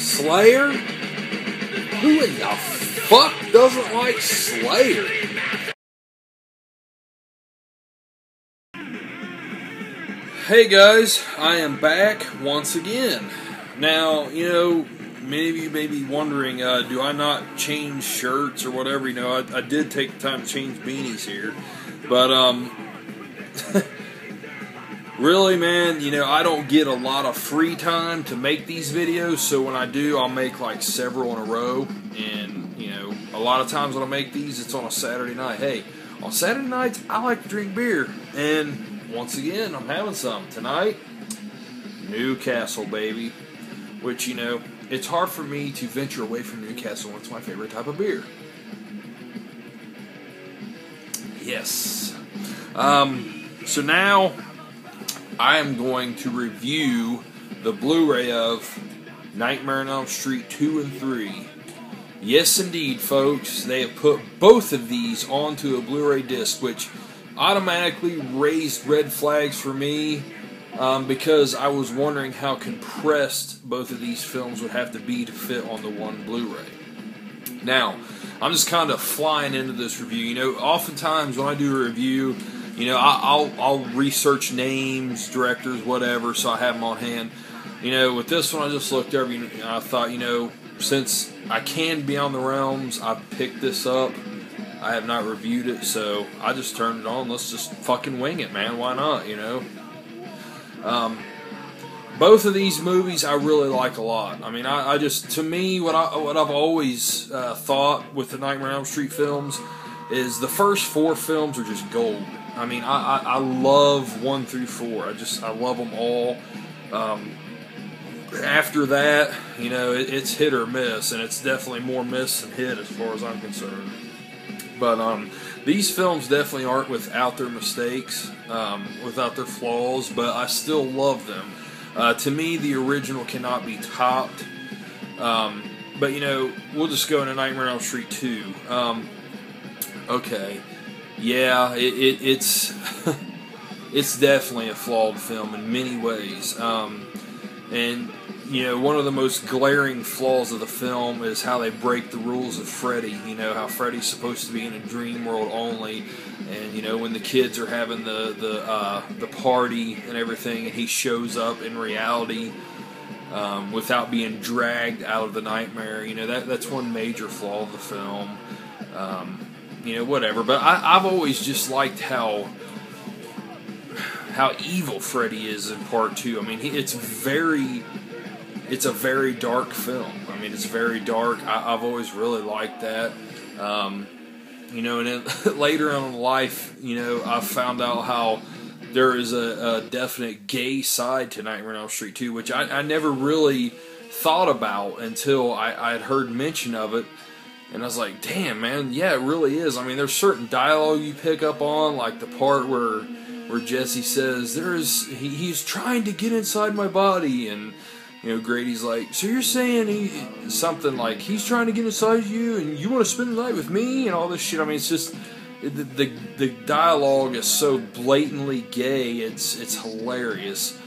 Slayer? Who in the fuck doesn't like Slayer? Hey guys, I am back once again. Now, many of you may be wondering, do I not change shirts or whatever? I did take the time to change beanies here. But, really, man, I don't get a lot of free time to make these videos, so when I do, I'll make like several in a row, and, a lot of times when I make these, it's on a Saturday night. Hey, on Saturday nights, I like to drink beer, and once again, I'm having some. Tonight, Newcastle, baby, which, it's hard for me to venture away from Newcastle when it's my favorite type of beer. Yes. So now, I am going to review the Blu-ray of Nightmare on Elm Street 2 and 3. Yes, indeed, folks. They have put both of these onto a Blu-ray disc, which automatically raised red flags for me because I was wondering how compressed both of these films would have to be to fit on the one Blu-ray. Now, I'm just kind of flying into this review. Oftentimes when I do a review, I'll research names, directors, whatever, so I have them on hand. With this one, I just looked over and I thought, since I can be on the realms, I picked this up. I have not reviewed it, so I just turned it on. Let's just fucking wing it, man. Why not, Both of these movies I really like a lot. I mean, I just, to me, what I've always thought with the Nightmare on Elm Street films is the first 4 films are just gold. I mean, I love 1 through 4. I love them all. After that, it's hit or miss, and it's definitely more miss than hit as far as I'm concerned. But these films definitely aren't without their mistakes, without their flaws, but I still love them. To me, the original cannot be topped. But, we'll just go into Nightmare on Elm Street 2. Okay. Yeah, it's it's definitely a flawed film in many ways. And, one of the most glaring flaws of the film is how they break the rules of Freddy. How Freddy's supposed to be in a dream world only. And, when the kids are having the party and everything, and he shows up in reality without being dragged out of the nightmare. That's one major flaw of the film. Whatever. But I've always just liked how evil Freddy is in part 2. I mean, it's a very dark film. I mean, it's very dark. I've always really liked that. And then later on in life, I found out how there is a definite gay side to Nightmare on Elm Street 2, which I never really thought about until I had heard mention of it. And I was like, damn, man, yeah, it really is. I mean, there's certain dialogue you pick up on, like the part where Jesse says, he's trying to get inside my body, and, Grady's like, so you're saying something like, he's trying to get inside you, and you want to spend the night with me, and all this shit. I mean, it's just, the dialogue is so blatantly gay, it's hilarious.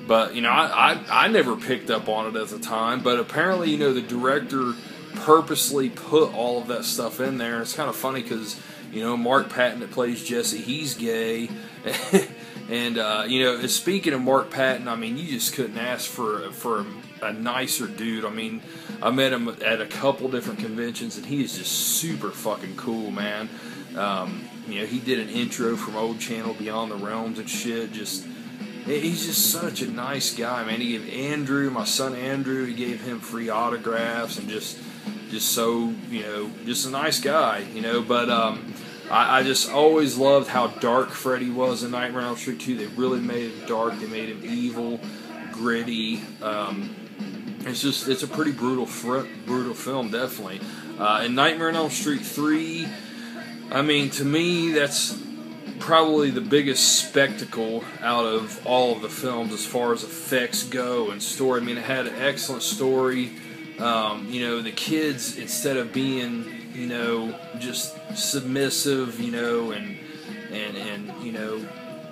But, I never picked up on it at the time, but apparently, the director purposely put all of that stuff in there. It's kind of funny because, Mark Patton that plays Jesse, he's gay. And, speaking of Mark Patton, I mean, you just couldn't ask for a nicer dude. I mean, I met him at a couple different conventions, and he is just super fucking cool, man. He did an intro from Old Channel Beyond the Realms and shit. He's just such a nice guy, man. He gave Andrew, my son Andrew, he gave him free autographs, and just so, just a nice guy, but, I just always loved how dark Freddy was in Nightmare on Elm Street 2. They really made him dark. They made him evil, gritty. It's a pretty brutal film, definitely. And Nightmare on Elm Street 3, I mean, to me, that's probably the biggest spectacle out of all of the films as far as effects go and story. I mean, it had an excellent story. The kids, instead of being, just submissive, and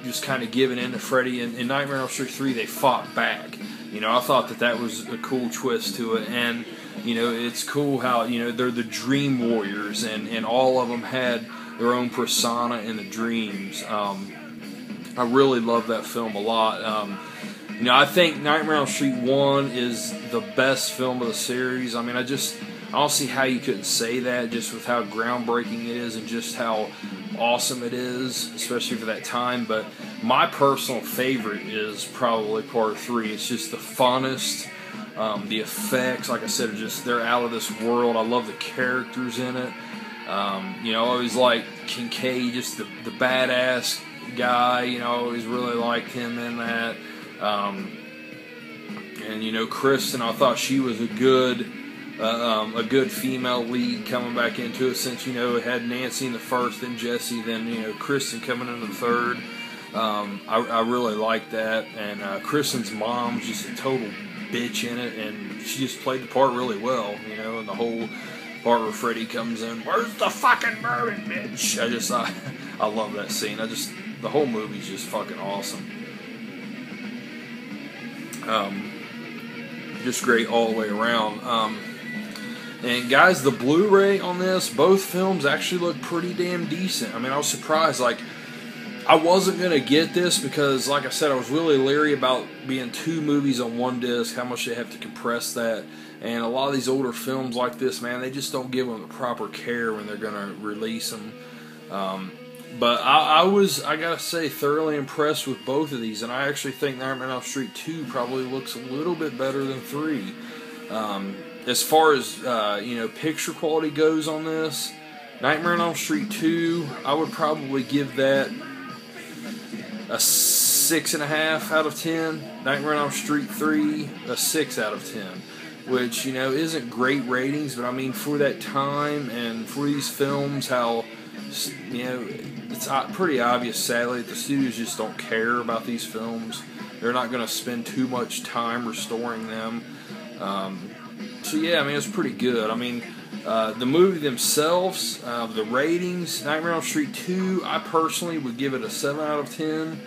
just kind of giving in to Freddy. In Nightmare on Elm Street 3, they fought back. I thought that was a cool twist to it. And it's cool how they're the Dream Warriors, and all of them had their own persona in the dreams. I really love that film a lot. I think Nightmare on Elm Street 1 is the best film of the series. I mean, I don't see how you couldn't say that, just with how groundbreaking it is and just how awesome it is, especially for that time. But my personal favorite is probably part 3. It's just the funnest. The effects, like I said, they're out of this world. I love the characters in it. I always like Kincaid, just the badass guy. I always really liked him in that. And Kristen, I thought she was a good female lead coming back into it, since it had Nancy in the first, then Jesse, then Kristen coming in the third. I really liked that, and Kristen's mom's just a total bitch in it, and she just played the part really well. And the whole part where Freddy comes in, "Where's the fucking bourbon, bitch?" I love that scene. The whole movie's just fucking awesome. Just great all the way around. And guys, the Blu-ray on this, both films actually look pretty damn decent. I mean, I was surprised. Like, I wasn't going to get this because, like I said, I was really leery about being 2 movies on one disc, how much they have to compress that. And a lot of these older films like this, man, they just don't give them the proper care when they're going to release them. But I gotta say, thoroughly impressed with both of these, and I actually think Nightmare on Elm Street 2 probably looks a little bit better than 3. As far as picture quality goes on this, Nightmare on Elm Street 2, I would probably give that a 6.5 out of 10. Nightmare on Elm Street 3, a 6 out of 10. Which, isn't great ratings, but I mean, for that time and for these films, how, it's pretty obvious, sadly, that the studios just don't care about these films. They're not going to spend too much time restoring them. So yeah, I mean, it's pretty good. I mean, the movie themselves, the ratings, Nightmare on Elm Street 2, I personally would give it a 7 out of 10.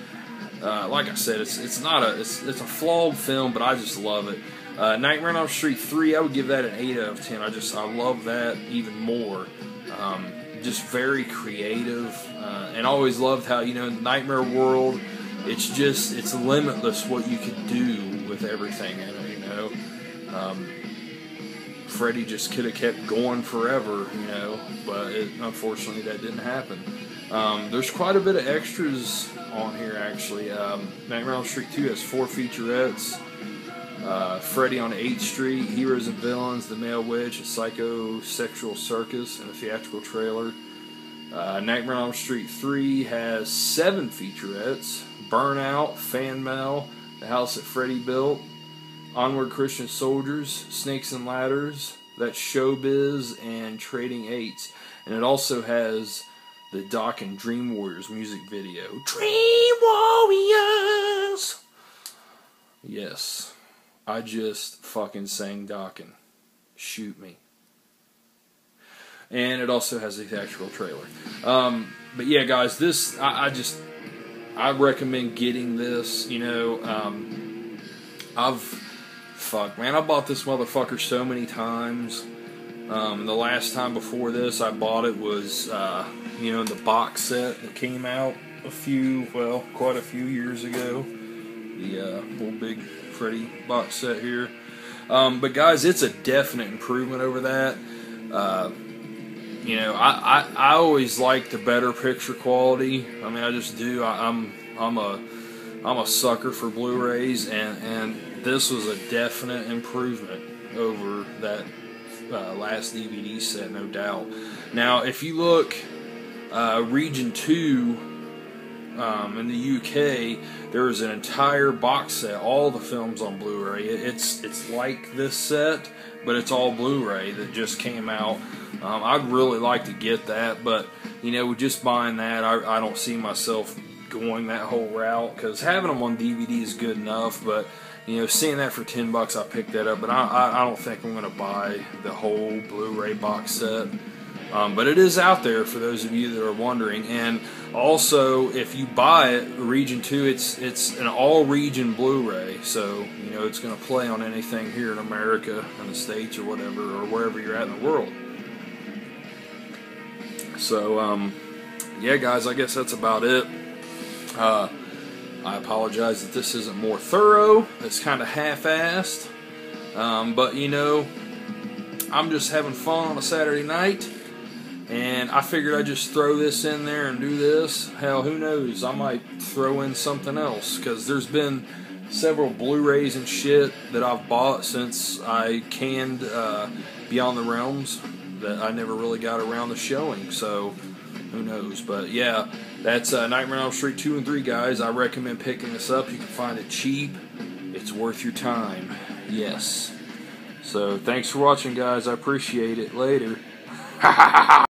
Like I said, it's a flawed film, but I just love it. Nightmare on Elm Street 3, I would give that an 8 out of 10. I love that even more. Just very creative, and always loved how, in the Nightmare world, it's limitless what you can do with everything in it, Freddy just could have kept going forever, but unfortunately that didn't happen. There's quite a bit of extras on here, actually. Nightmare on Elm Street 2 has 4 featurettes. Freddy on 8th Street, Heroes and Villains, The Male Witch, A Psychosexual Circus, and a theatrical trailer. Nightmare on Elm Street 3 has 7 featurettes. Burnout, Fan Mail, The House That Freddy Built, Onward Christian Soldiers, Snakes and Ladders, That's Showbiz, and Trading Eights. And it also has the Doc and Dream Warriors music video. Dream Warriors! Yes. I just fucking sang Dockin'. Shoot me. And it also has a theatrical trailer. But yeah, guys, this, I recommend getting this. I bought this motherfucker so many times. The last time before this I bought it was, in the box set that came out quite a few years ago. The little big Freddy box set here. But guys, it's a definite improvement over that. I always like the better picture quality. I mean, I just do. I'm a sucker for Blu-rays, and this was a definite improvement over that last DVD set, no doubt. Now, if you look, Region 2 in the UK, there's an entire box set, all the films on Blu-ray. It's like this set, but it's all Blu-ray that just came out. I'd really like to get that, but with just buying that, I don't see myself going that whole route, because having them on DVD is good enough, but seeing that for $10, I picked that up, but I don't think I'm going to buy the whole Blu-ray box set. But it is out there for those of you that are wondering. And also, if you buy it, Region 2, it's an all-region Blu-ray, so you know it's going to play on anything here in America, in the States, or whatever, or wherever you're at in the world. So, yeah, guys, I guess that's about it. I apologize that this isn't more thorough. It's kind of half-assed. But, you know, I'm just having fun on a Saturday night. And I figured I'd just throw this in there and do this. Hell, who knows? I might throw in something else. Because there's been several Blu-rays and shit that I've bought since I canned Beyond the Realms that I never really got around to showing. So, who knows? But, yeah, that's Nightmare on Elm Street 2 and 3, guys. I recommend picking this up. You can find it cheap. It's worth your time. Yes. So, thanks for watching, guys. I appreciate it. Later.